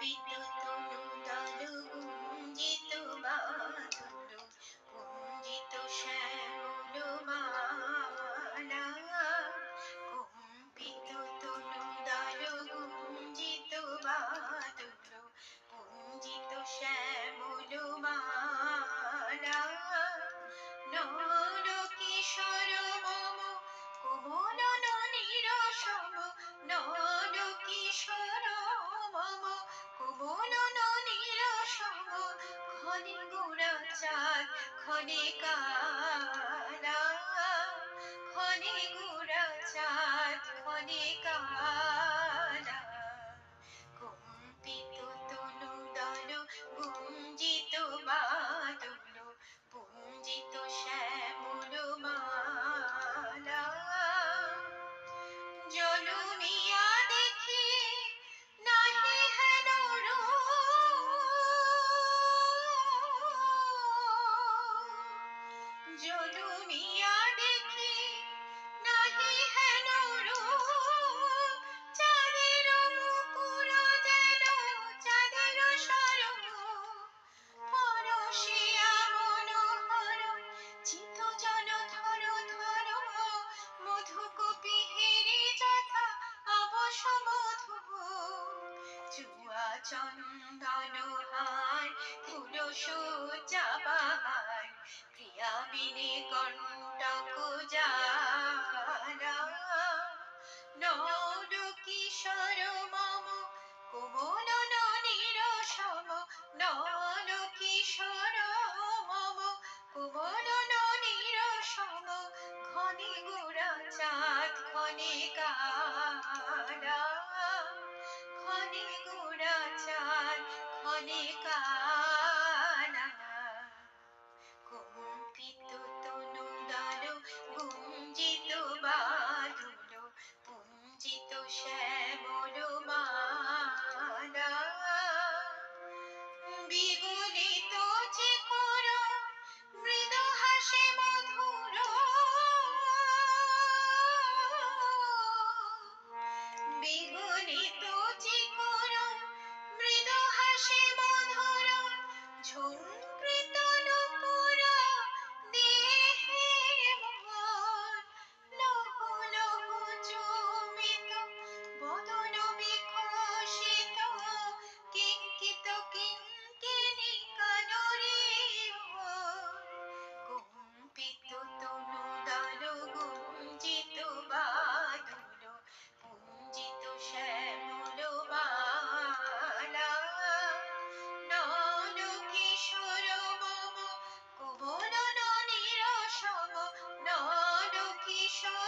কম্পিত তনুদল গুঞ্জিত বাদল পুঞ্জিত শ্যামল মালা কম্পিত তনুদল গুঞ্জিত বাদল পুঞ্জিত শ্যামল মালা নর কিশোর মম কোমল ননীর সম নর কিশোর মম কোমল ননীর সম ক্ষণে গোরা চাঁদ ক্ষণে কালা ক্ষণে গোরা চাঁদ ক্ষণে কালা কম্পিত তনুদল গুঞ্জিত বাদল পুঞ্জিত শ্যামল মালা জলমিয়া দেখি নাহি হেন জলমিয়া দেখি নাহি হেন চাঁদের মুকুর যেন চাঁদের স্বরূপ পরশিয়া মনোহর চিত জন ধর ধর মধুকূপি হেরি যথা অবশ মধু চুয়া চন্দন হার তুলসজ্জা বাহার প্রিয়া বিনে কণ্টক জালা নর কিশোর মম কোমল ননীর সম নর কিশোর মম কোমল ননীর সম ক্ষণে গোরা চাঁদ ক্ষণে কালা ক্ষণে গোরা চাঁদ ক্ষণে কালা কম্পিত তনুদল গুঞ্জিত বাদল পুঞ্জিত শ্যামল মালা বিগলিত চিকর মৃদু হাসি মধুর বিগলিত চিকর মৃদু হাসি মধুর ঝঙ্কৃত নূপুর দেহে মন লহ লহ চুমিত বদন বিকশিত কিঙ্কিত কিঙ্কিণী কানরে কম্পিত তনুদল গুঞ্জিত বাদল পুঞ্জিত শ্যামল মালা নর কিশোর মম কোমল ননীর সম নর কিশোর